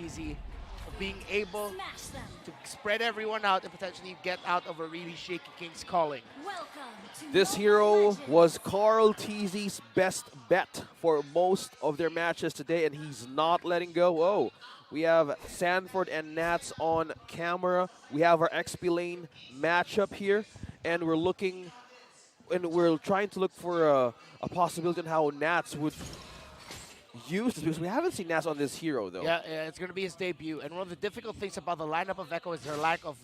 TZ being able to spread everyone out and potentially get out of a really shaky King's calling. This hero was Carl TZ's best bet for most of their matches today, and he's not letting go. Oh, we have Sanford and Nats on camera. We have our XP lane matchup here, and we're trying to look for a possibility on how Nats would use this, because we haven't seen Nats on this hero though. Yeah, it's going to be his debut. And one of the difficult things about the lineup of Echo is their lack of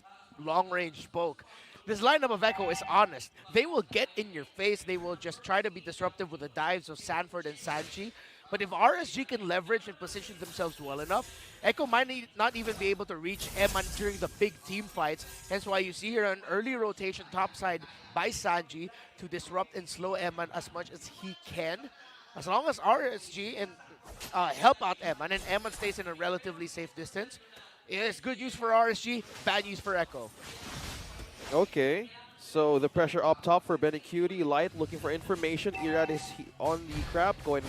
long-range poke. This lineup of Echo is honest. They will get in your face. They will just try to be disruptive with the dives of Sanford and Sanji. But if RSG can leverage and position themselves well enough, Echo might not even be able to reach Eman during the big team fights. Hence why you see here an early rotation topside by Sanji to disrupt and slow Eman as much as he can. As long as RSG and help out Eman, and Eman stays in a relatively safe distance, it's good use for RSG, bad use for Echo. Okay, so the pressure up top for Benny Cutie. Light looking for information. Irad is on the crab going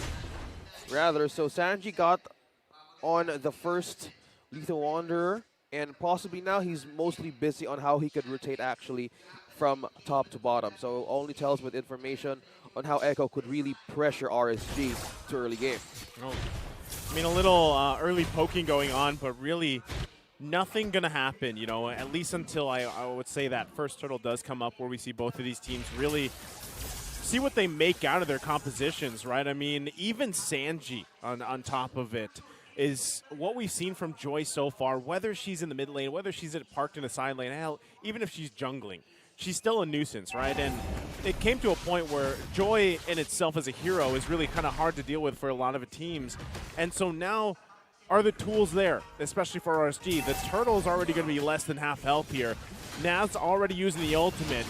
rather. So Sanji got on the first Lethal Wanderer, and possibly now he's mostly busy on how he could rotate actually from top to bottom. So only tells with information on how Echo could really pressure RSG to early game. Oh. I mean, a little early poking going on, but really nothing going to happen, you know, at least until I would say that first turtle does come up where we see both of these teams really see what they make out of their compositions, right? I mean, even Sanji on top of it is what we've seen from Joy so far, whether she's in the mid lane, whether she's parked in a side lane, hell, even if she's jungling. She's still a nuisance, right? And it came to a point where Joy in itself as a hero is really kind of hard to deal with for a lot of teams. And so now are the tools there, especially for RSG. The turtle is already going to be less than half health here. Naz already using the ultimate.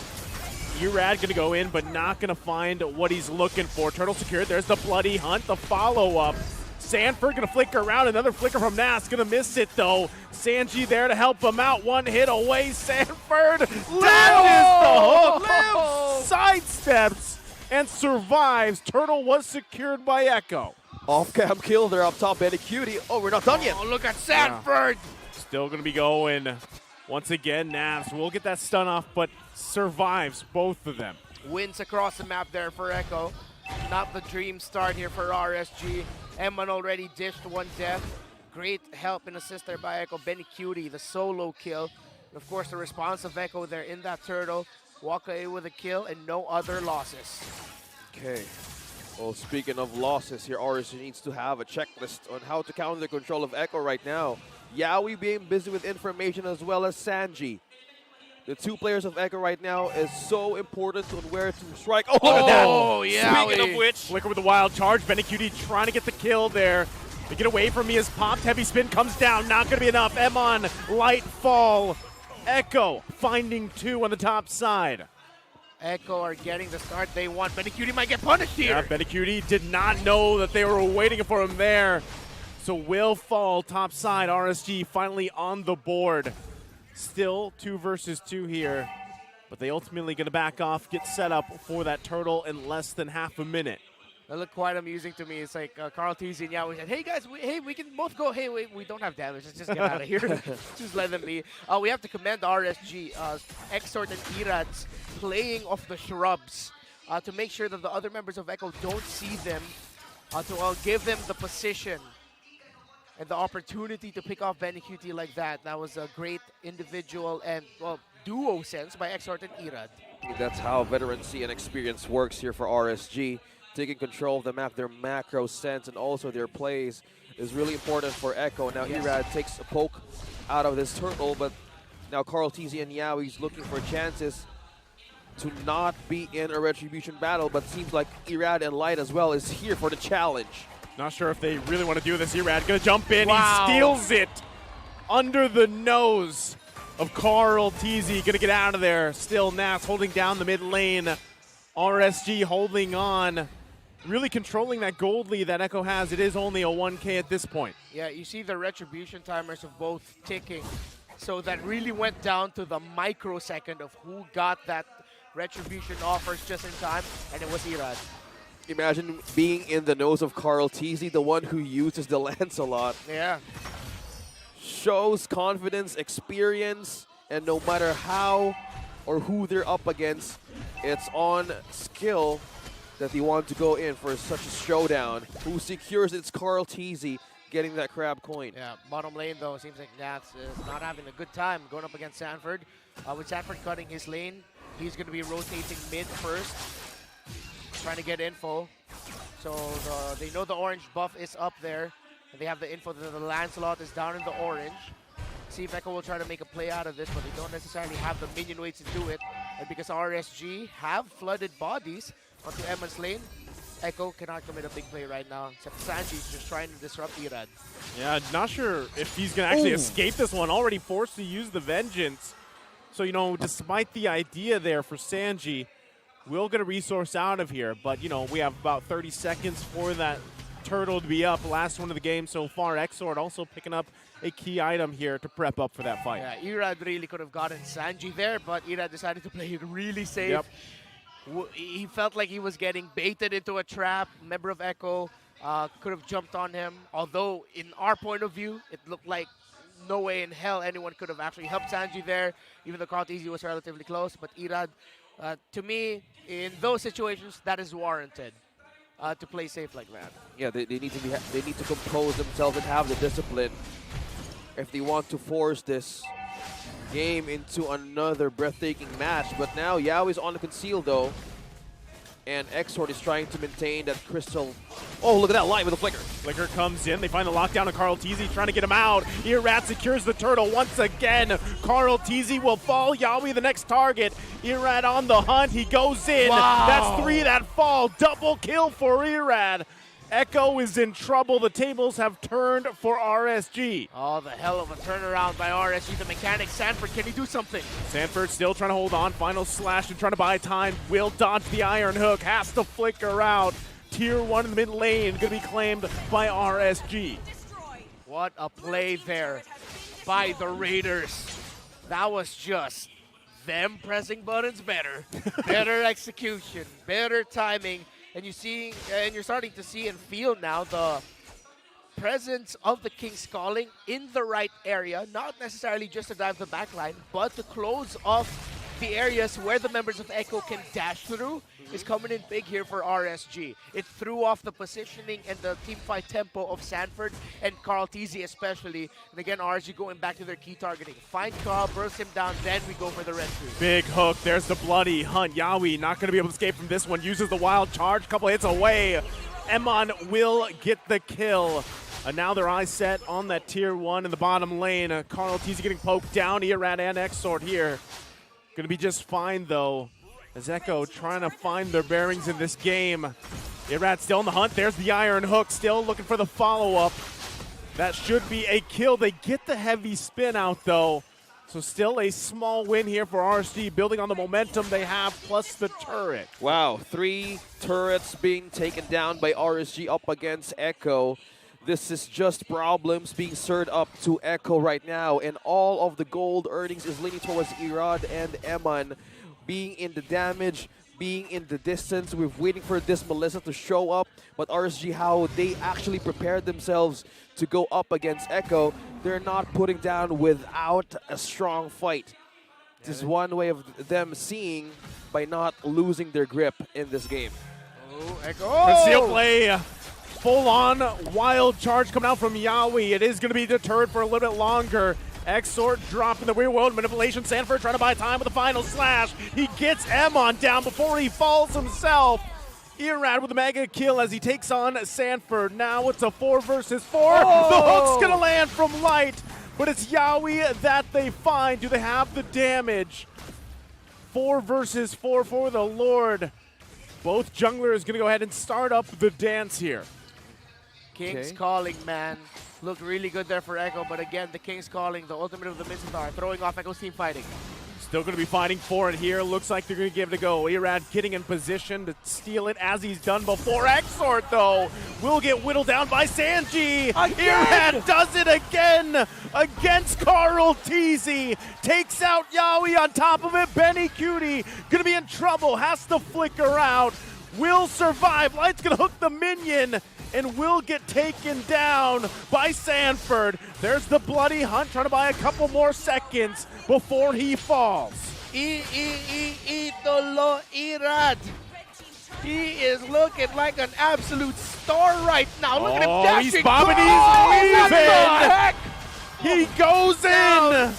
Urad going to go in, but not going to find what he's looking for. Turtle secured. There's the bloody hunt, the follow-up. Sanford going to flicker around. Another flicker from Nas. Going to miss it, though. Sanji there to help him out. One hit away. Sanford landed the hook. Sidesteps and survives. Turtle was secured by Echo. Off-cam kill there up top. Benny Cutie. Oh, we're not done yet. Oh, look at Sanford. Yeah. Still going to be going. Once again, Navs will get that stun off, but survives both of them. Wins across the map there for Echo. Not the dream start here for RSG. Eman already dished one death. Great help and assist there by Echo. Benny Cutie, the solo kill. And of course, the response of Echo there in that turtle. Walk away with a kill and no other losses. Okay. Well, speaking of losses here, RSG needs to have a checklist on how to counter the control of Echo right now. Yaoi being busy with information as well as Sanji. The two players of Echo right now is so important on where to strike. Oh, look at that! Oh, yeah. Speaking of which, flicker with the wild charge. Benny Cutie trying to get the kill there. To get away from me is popped. Heavy spin comes down. Not going to be enough. Emon, light fall. Echo finding two on the top side. Echo are getting the start they want. Benny Cutie might get punished here. Yeah, Benny Cutie did not know that they were waiting for him there. So will fall top side. RSG finally on the board. Still 2 versus 2 here, but they ultimately going to back off, get set up for that turtle in less than half a minute. That looked quite amusing to me. It's like Carl TZ and Yaoi said, hey guys, we can both go. Hey, we don't have damage. Let's just get out of here. Just let them be. We have to commend RSG, Exort and Irats playing off the shrubs to make sure that the other members of Echo don't see them, to give them the position and the opportunity to pick off Benny Cutie like that. That was a great individual and, well, duo sense by Exort and Irad. That's how veterancy and experience works here for RSG. Taking control of the map, their macro sense, and also their plays is really important for Echo. Now Irad takes a poke out of this turtle, but now Carl TZ and Yaoi's looking for chances to not be in a retribution battle, but seems like Irad and Light as well is here for the challenge. Not sure if they really want to do this. Irad gonna jump in. Wow. He steals it under the nose of Carl TZ. Gonna get out of there. Still Nas holding down the mid lane. RSG holding on. Really controlling that gold lead that Echo has. It is only a 1K at this point. Yeah, you see the retribution timers of both ticking. So that really went down to the microsecond of who got that retribution offers just in time, and it was Irad. Imagine being in the nose of Carl TZ, the one who uses the lance a lot. Yeah. shows confidence, experience, and no matter how or who they're up against, it's on skill that they want to go in for such a showdown. Who secures it's Carl Teasy getting that crab coin. Yeah, bottom lane though, seems like Nats is not having a good time going up against Sanford. With Sanford cutting his lane, he's going to be rotating mid first, trying to get info. So they know the orange buff is up there, and they have the info that the Lancelot is down in the orange. See if Echo will try to make a play out of this, but they don't necessarily have the minion weights to do it. And because RSG have flooded bodies onto Emma's lane, Echo cannot commit a big play right now, except Sanji's just trying to disrupt Irad. Yeah, not sure if he's going to actually escape this one. Already forced to use the Vengeance. So, you know, despite the idea there for Sanji, we'll get a resource out of here. But, you know, we have about 30 seconds for that turtle to be up. Last one of the game so far. Exort also picking up a key item here to prep up for that fight. Yeah, Irad really could have gotten Sanji there, but Irad decided to play it really safe. Yep. He felt like he was getting baited into a trap. Member of Echo could have jumped on him. Although, in our point of view, it looked like no way in hell anyone could have actually helped Sanji there, even though Carl Teasy was relatively close. But Irad, to me, in those situations, that is warranted to play safe like that. Yeah, they need to compose themselves and have the discipline if they want to force this game into another breathtaking match. But now Yao is on the conceal though, and Exort is trying to maintain that crystal. Oh, look at that light with a flicker. Flicker comes in. They find the lockdown of Carl Teasy, trying to get him out. Irad secures the turtle once again. Carl Teasy will fall. Yawi the next target. Irad on the hunt. He goes in. Wow. That's 3 that fall. Double kill for Irad. Echo is in trouble. The tables have turned for RSG. Oh, the hell of a turnaround by RSG. The mechanic, Sanford, can he do something? Sanford still trying to hold on. Final slash and trying to buy time. Will dodge the iron hook. Has to flicker out. Tier 1 in the mid lane. Going to be claimed by RSG. What a play there by the Raiders. That was just them pressing buttons better. Better execution, better timing. And you're starting to see and feel now the presence of the King's Calling in the right area, not necessarily just to dive the backline, but to close off the areas where the members of Echo can dash through is coming in big here for RSG. It threw off the positioning and the teamfight tempo of Sanford and Carl Teasy especially. And again, RSG going back to their key targeting. Find Carl, burst him down, then we go for the red two. Big hook. There's the bloody hunt. Yawi not going to be able to escape from this one. Uses the wild charge. Couple hits away. Emon will get the kill. And now their eyes set on that tier 1 in the bottom lane. Carl Teasy getting poked down. Irad and Exort here. Going to be just fine, though, as Echo trying to find their bearings in this game. Irad still on the hunt. There's the iron hook, still looking for the follow-up. That should be a kill. They get the heavy spin out, though. So still a small win here for RSG, building on the momentum they have, plus the turret. Wow, 3 turrets being taken down by RSG up against Echo. This is just problems being served up to Echo right now, and all of the gold earnings is leaning towards Irad and Eman. Being in the damage, being in the distance, we're waiting for this Melissa to show up, but RSG, how they actually prepared themselves to go up against Echo, they're not putting down without a strong fight. This is one way of them seeing by not losing their grip in this game. Oh, Echo! Conceal play. Full-on wild charge coming out from Yawi. It is going to be deterred for a little bit longer. Exort dropping the rear world manipulation. Sanford trying to buy time with the final slash. He gets Emon down before he falls himself. Irad with a mega kill as he takes on Sanford. Now it's a 4 versus 4. Oh! The hook's going to land from Light, but it's Yawi that they find. Do they have the damage? 4 versus 4 for the Lord. Both junglers going to go ahead and start up the dance here. King's Calling, man. Looked really good there for Echo, but again, the King's Calling, the ultimate of the Mizandar, throwing off Echo's team fighting. Still going to be fighting for it here. Looks like they're going to give it a go. Irad getting in position to steal it as he's done before. Exort, though, will get whittled down by Sanji. Irad does it again against Carl Teasy. Takes out Yawi on top of it. Benny Cutie going to be in trouble. Has to flicker out. Will survive. Light's going to hook the minion. and will get taken down by Sanford. There's the bloody hunt, trying to buy a couple more seconds before he falls. Idolo Irad. He is looking like an absolute star right now. Look at him dashing. He's bobbing, What the he's heck? leaving. He goes in.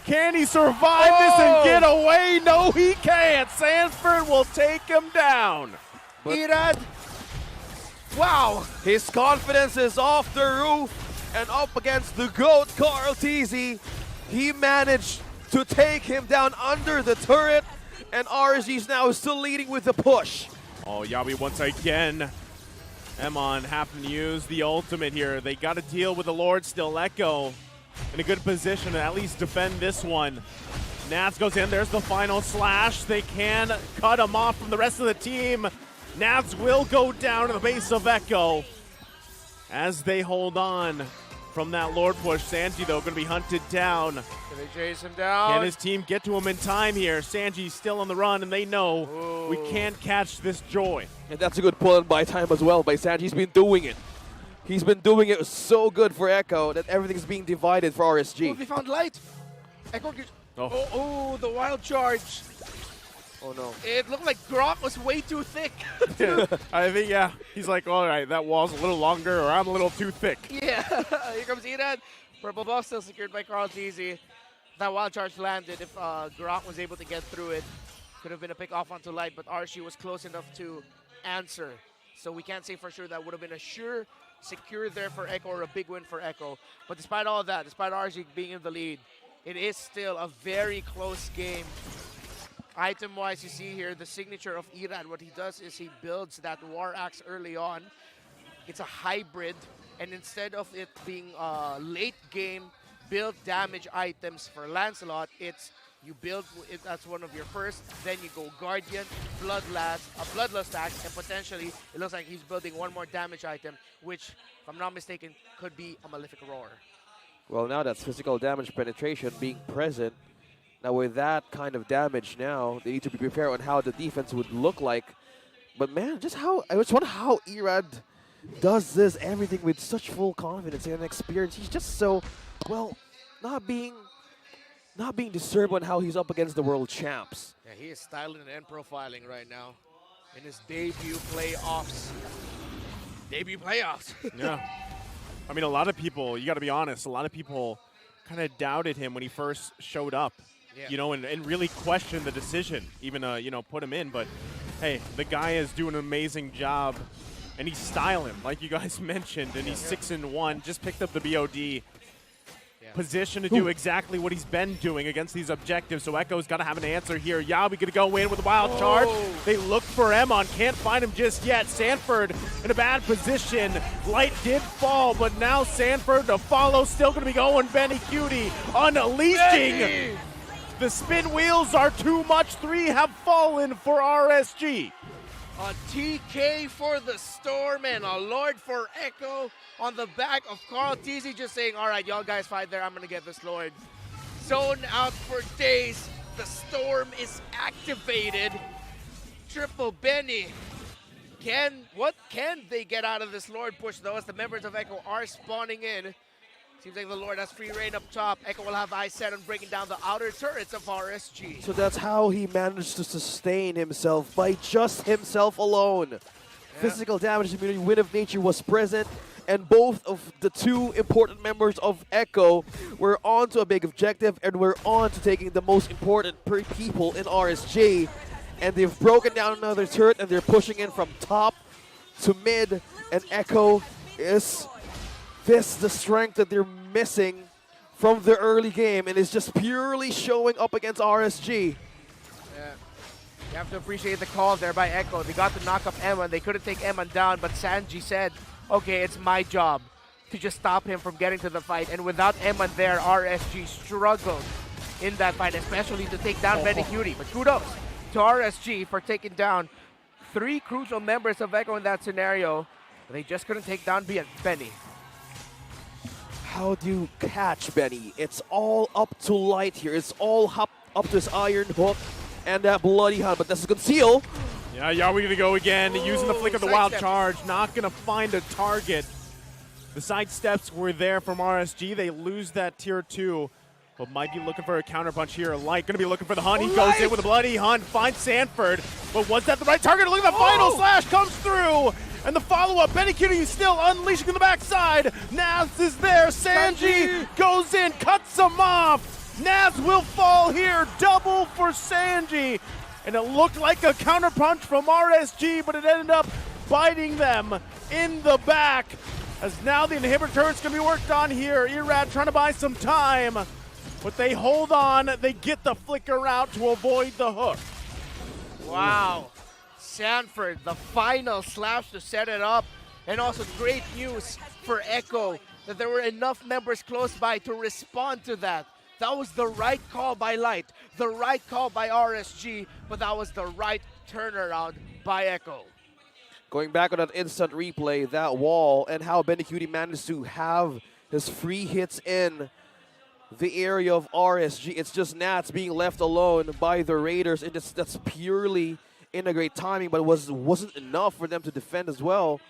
Can he survive this and get away? No, he can't. Sanford will take him down. Irad. Wow. His confidence is off the roof and up against the GOAT, Carl Teasy. He managed to take him down under the turret, and RSG's now still leading with the push. Oh, Yabi once again. Emon having to use the ultimate here. They got to deal with the Lord still. Echo in a good position to at least defend this one. Nats goes in. There's the final slash. They can cut him off from the rest of the team. Nats will go down to the base of Echo as they hold on from that Lord push. Sanji, though, going to be hunted down. Can they chase him down? Can his team get to him in time here? Sanji's still on the run, and they know we can't catch this joy. And that's a good pull-in by time as well by Sanji. He's been doing it. He's been doing it so good for Echo that everything's being divided for RSG. Oh, they found light. Echo. Oh, the wild charge. Oh no. It looked like Grok was way too thick. I think, yeah. He's like, all right, that wall's a little longer, or I'm a little too thick. Yeah. Here comes Irad. Purple buff still secured by Carl Teasy. That wild charge landed. If Grok was able to get through it, could have been a pick off onto light, but Archie was close enough to answer. So we can't say for sure that would have been a sure secure there for Echo or a big win for Echo. But despite all of that, despite Archie being in the lead, it is still a very close game. Item-wise, you see here the signature of Irad. What he does is he builds that War Axe early on. It's a hybrid, and instead of it being late game build damage items for Lancelot, it's you build it as one of your first, then you go Guardian, Bloodlust Axe, and potentially it looks like he's building one more damage item, which, if I'm not mistaken, could be a Malefic Roar. Well, now that's physical damage penetration being present. Now with that kind of damage now, they need to be prepared on how the defense would look like. But man, I just wonder how Irad does this everything with such full confidence and experience. He's just so, well, not being disturbed on how he's up against the world champs. Yeah, he is styling and profiling right now in his debut playoffs. Yeah. I mean, a lot of people, you got to be honest, a lot of people kind of doubted him when he first showed up. Yeah. You know, and really question the decision, even, you know, put him in. But, hey, the guy is doing an amazing job, and he's styling, like you guys mentioned, and he's 6-1, just picked up the BOD. Position to do exactly what he's been doing against these objectives, so Echo's got to have an answer here. Yabi gonna go in with a wild charge. They look for Emon, can't find him just yet. Sanford in a bad position. Light did fall, but now Sanford to follow, still gonna be going. Benny Cutie unleashing. Benny! The spin wheels are too much. 3 have fallen for RSG. A TK for the Storm and a Lord for Echo on the back of Carl Teasy, just saying, all right, y'all guys fight there. I'm going to get this Lord. Zone out for days. The Storm is activated. Triple Benny. What can they get out of this Lord push, though, as the members of Echo are spawning in? Seems like the Lord has free reign up top. Echo will have eyes set on breaking down the outer turrets of RSG. So that's how he managed to sustain himself, by just himself alone. Yeah. Physical damage immunity, Wind of Nature was present, and both of the 2 important members of Echo were on to a big objective, and were on to taking the most important people in RSG. And they've broken down another turret, and they're pushing in from top to mid, and Echo is the strength that they're missing from the early game, and is just purely showing up against RSG. Yeah. You have to appreciate the call there by Echo. They got to knock up Emon. They couldn't take Emon down, but Sanji said, okay, it's my job to just stop him from getting to the fight. And without Emon there, RSG struggled in that fight, especially to take down Benny Cutie. But kudos to RSG for taking down 3 crucial members of Echo in that scenario. They just couldn't take down Benny. How do you catch Benny? It's all up to Light here. It's all up to his Iron Hook and that Bloody Hunt. But this is conceal. Yeah, Yawi gonna go again, using the flick of the wild sidestep. charge. Not gonna find a target. The side steps were there from RSG. They lose that tier 2, but might be looking for a counterpunch here. Light gonna be looking for the Hunt. He goes in with a bloody Hunt, finds Sanford, but was that the right target? Look at the final slash comes through, and the follow-up. Benny Cutie still unleashing in the backside. Naz is there. Sanji goes in, cuts him off. Naz will fall here. Double for Sanji, and it looked like a counterpunch from RSG, but it ended up biting them in the back. As now the inhibitor turret's gonna be worked on here. Irad trying to buy some time, but they hold on. They get the flicker out to avoid the hook. Wow. Sanford, the final slash to set it up. And also great news for Echo that there were enough members close by to respond to that. That was the right call by Light, the right call by RSG, but that was the right turnaround by Echo. Going back on that instant replay, that wall, and how Benecuti managed to have his free hits in the area of RSG. It's just Nats being left alone by the Raiders, and that's purely in a great timing, but it wasn't enough for them to defend as well.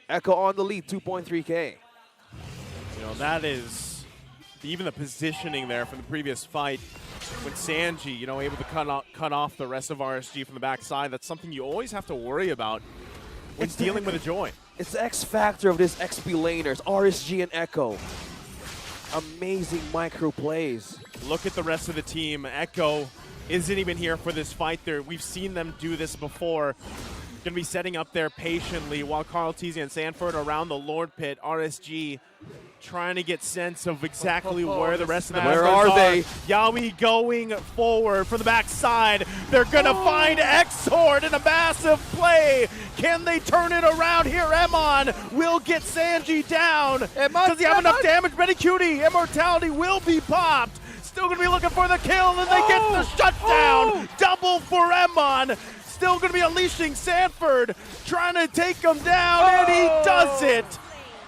Echo on the lead, 2.3K. You know, that is even the positioning there from the previous fight when Sanji, you know, able to cut off the rest of RSG from the backside. That's something you always have to worry about when dealing with a joint. It's the X factor of this XP laners, RSG and Echo. Amazing micro plays. Look at the rest of the team. Echo isn't even here for this fight. We've seen them do this before. Going to be setting up there patiently while Carl Teasy and Sanford around the Lord Pit. RSG trying to get sense of exactly where the rest of the members Where are they? Yawi going forward from the backside. They're going to find X-Horde in a massive play. Can they turn it around here? Emon will get Sanji down. Does he have enough damage? Benecuti, Immortality will be popped. Still going to be looking for the kill, and they get the shutdown. Double for Emon. Still going to be unleashing Sanford, trying to take him down, and he does it.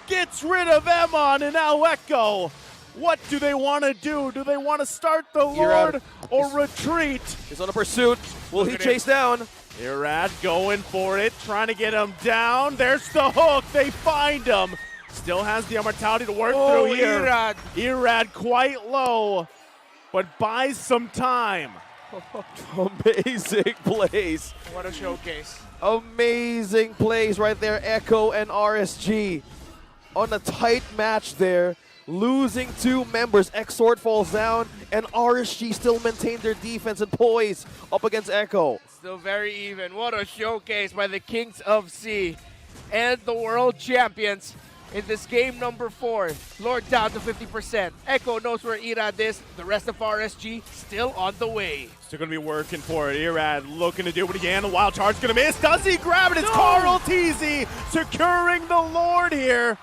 Gets rid of Emon, and now Echo. What do they want to do? Do they want to start the Lord or retreat? He's on a pursuit. Will he chase down? Irad going for it, trying to get him down. There's the hook. They find him. Still has the immortality to work through here. Irad. Irad quite low, but buys some time. Amazing plays. What a showcase. Amazing plays right there. Echo and RSG on a tight match there. Losing 2 members. X-Sword falls down, and RSG still maintain their defense and poise up against Echo. Still very even. What a showcase by the Kings of Sea and the world champions in this game number 4. Lord down to 50%. Echo knows where Irad is. The rest of RSG still on the way. Still going to be working for it. Irad looking to do what he can. The wild charge going to miss. Does he grab it? It's Carl Teasy securing the Lord here.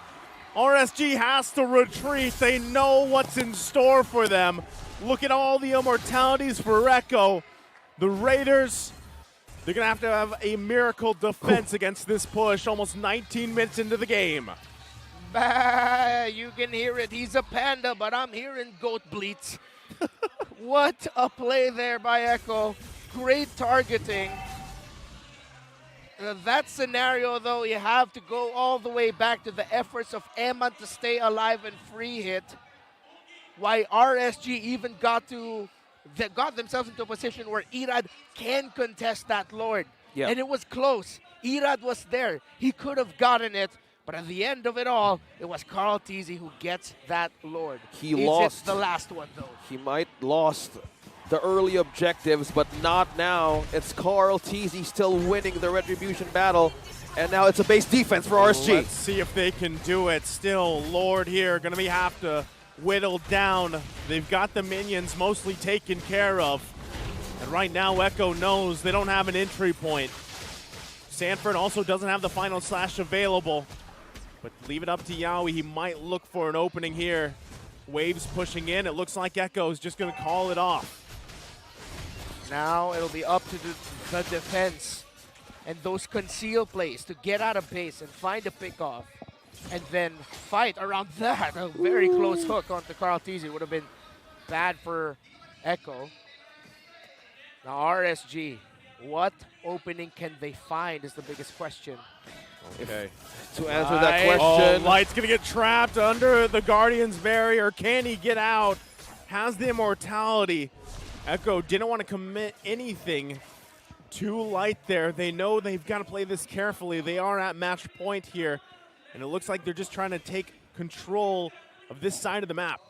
RSG has to retreat. They know what's in store for them. Look at all the immortalities for Echo. The Raiders, they're going to have a miracle defense against this push almost 19 minutes into the game. Bah, you can hear it. He's a panda, but I'm hearing goat bleats. What a play there by Echo. Great targeting. That scenario, though, you have to go all the way back to the efforts of Eman to stay alive and free hit. Why RSG even got themselves into a position where Irad can contest that Lord. Yeah. And it was close. Irad was there. He could have gotten it. But at the end of it all, it was Carl Teasy who gets that Lord. He lost. It's the last one, though. He might lost the early objectives, but not now. It's Carl Teasy still winning the Retribution battle, and now it's a base defense for RSG. Let's see if they can do it. Still, Lord here going to have to whittle down. They've got the minions mostly taken care of. And right now, Echo knows they don't have an entry point. Sanford also doesn't have the final slash available. But leave it up to Yawi. He might look for an opening here. Waves pushing in. It looks like Echo's just going to call it off. Now it'll be up to the defense and those conceal plays to get out of base and find a pick-off and then fight around that. A very close hook onto Carl Teasy would have been bad for Echo. Now RSG What opening can they find is the biggest question. Okay. To answer that Light. question, Oh, Light's going to get trapped under the Guardian's barrier. Can he get out? Has the immortality. Echo didn't want to commit anything to Light there. They know they've got to play this carefully. They are at match point here, and it looks like they're just trying to take control of this side of the map.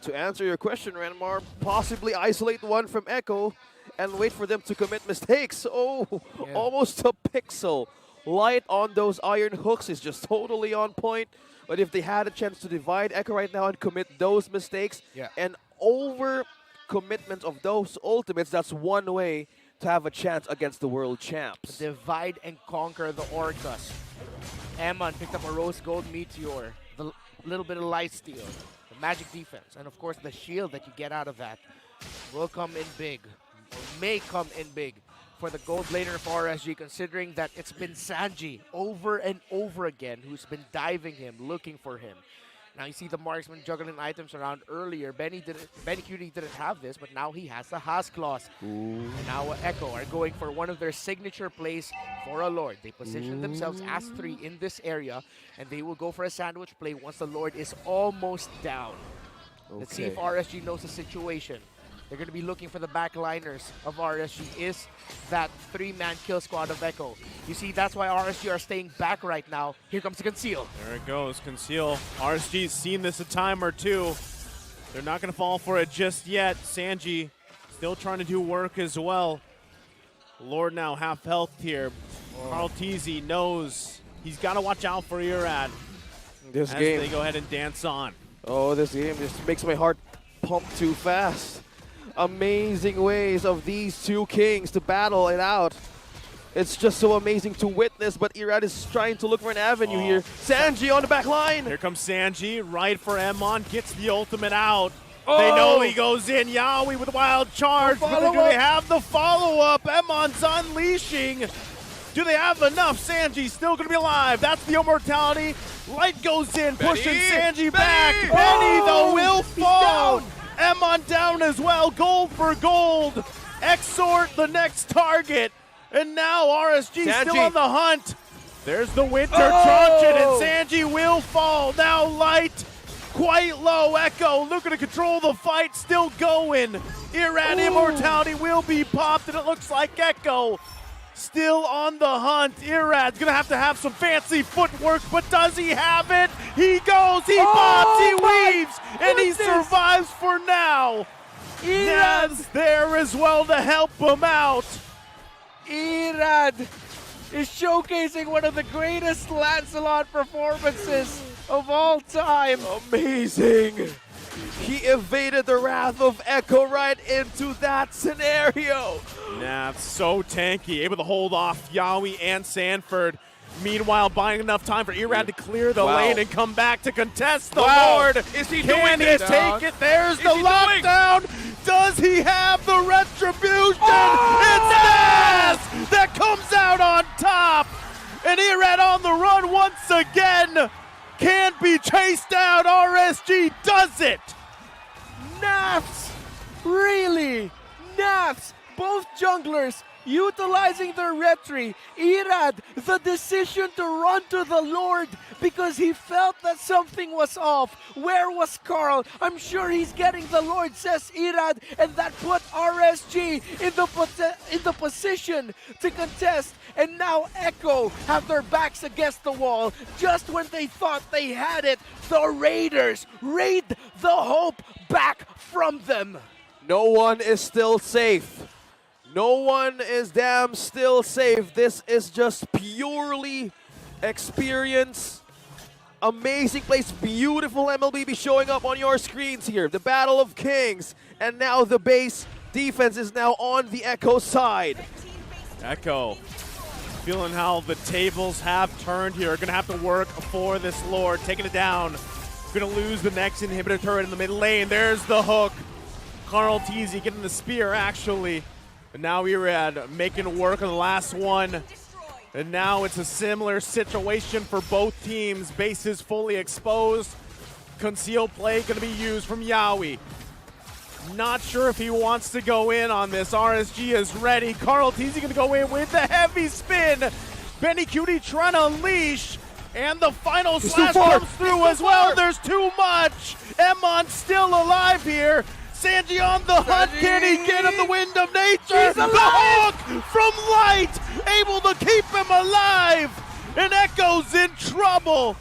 to answer your question, Ranmar, possibly isolate one from Echo and wait for them to commit mistakes. Oh, Yeah. almost a pixel. Light on those iron hooks is just totally on point. But if they had a chance to divide Echo right now and commit those mistakes Yeah. and over commitment of those ultimates, that's one way to have a chance against the world champs. Divide and conquer the Orcas. Amon picked up a rose gold meteor, the little bit of light steal, the magic defense, and of course the shield that you get out of that will come in big, or may come in big for the gold laner of RSG, considering that it's been Sanji over and over again who's been diving him, looking for him. Now you see the marksman juggling items around earlier. Benny Cutie didn't have this, but now he has the Haas-Claws. And now Echo are going for one of their signature plays for a Lord. They position themselves as 3 in this area, and they will go for a sandwich play once the Lord is almost down. Let's see if Okay. RSG knows the situation. They're going to be looking for the backliners of RSG. Is that 3-man kill squad of Echo? You see, that's why RSG are staying back right now. Here comes the conceal. There it goes, Conceal. RSG's seen this a time or two. They're not going to fall for it just yet. Sanji still trying to do work as well. Lord now half health here. Carl Teasy knows he's got to watch out for Irad This as game, they go ahead and dance on. oh, this game just makes my heart pump too fast. Amazing ways of these two kings to battle it out. It's just so amazing to witness, but Irad is trying to look for an avenue here. Sanji on the back line. Here comes Sanji, right for Emon, gets the ultimate out. They know he goes in. Yawi with a wild charge, but do they have the follow-up? Emon's unleashing. Do they have enough? Sanji's still going to be alive. That's the immortality. Light goes in, pushing Sanji back. Benny, though, will fall. Emon down as well. Gold for gold. Exort the next target. And now RSG still Sanji. on the hunt. There's the Winter Truncheon, and Sanji will fall. Now Light quite low. Echo looking to control the fight, still going. Irad immortality will be popped, and it looks like Echo still on the hunt. Irad's gonna have to have some fancy footwork, but does he have it? He goes, he pops, he weaves, and he survives for now. Irad's there as well to help him out. Irad is showcasing one of the greatest Lancelot performances of all time. Amazing. He evaded the wrath of Echo right into that scenario. Nah, so tanky, able to hold off Yawi and Sanford. Meanwhile, buying enough time for Irad to clear the lane and come back to contest the Lord. Is he Can doing he this? take it? There's the he lockdown. Does he have the retribution? It's Naz that comes out on top. And Irad on the run once again. Can't be chased down. RSG does it. Naps! Really? Naps! Both junglers utilizing their retry. Irad, the decision to run to the Lord because he felt that something was off. Where was Carl? I'm sure he's getting the Lord, says Irad, and that put RSG in the position to contest. And now Echo have their backs against the wall. Just when they thought they had it, the Raiders raid the hope back from them. No one is still safe. No one is damn still safe. This is just purely experience. Amazing place, beautiful MLBB showing up on your screens here. The Battle of Kings, and now the base defense is now on the Echo side. Echo feeling how the tables have turned here. Gonna have to work for this Lord, taking it down. Gonna lose the next inhibitor turret in the mid lane. There's the hook. Carl Teasy getting the spear actually. And now Irad making work on the last one. And now it's a similar situation for both teams. Bases fully exposed. Conceal play gonna be used from Yawi. Not sure if he wants to go in on this. RSG is ready. Carl Teasy going to go in with the heavy spin. Benny Cutie trying to unleash. And the final slash comes through as well. There's too much. Emon still alive here. Sanji on the hunt. Can he get him the wind of nature? The hook from Light, able to keep him alive. And Echo's in trouble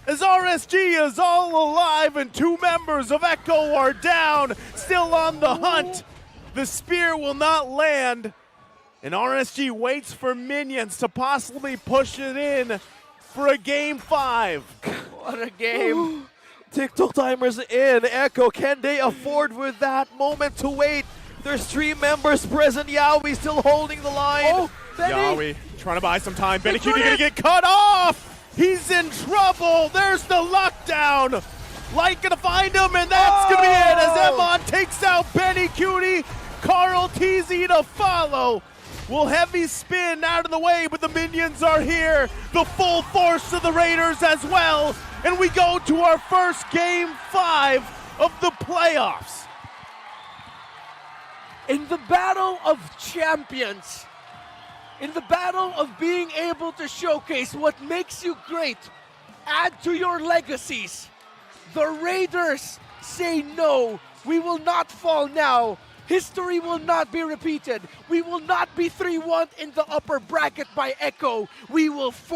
as RSG is all alive and 2 members of Echo are down. Still on the hunt. The spear will not land. And RSG waits for minions to possibly push it in for a game 5. What a game. TikTok timer's in. Echo, can they afford with that moment to wait? There's 3 members present. Yaoi still holding the line. Oh, Benny. Yaoi trying to buy some time. Benny Cutie gonna get cut off. He's in trouble. There's the lockdown. Light gonna find him, and that's gonna be it as Emon takes out Benny Cutie. Carl Teasy to follow. Will heavy spin out of the way, but the minions are here. The full force of the Raiders as well. And we go to our first game 5 of the playoffs. In the battle of champions, in the battle of being able to showcase what makes you great, add to your legacies, the Raiders say no, we will not fall now. History will not be repeated. We will not be 3-1 in the upper bracket by Echo. We will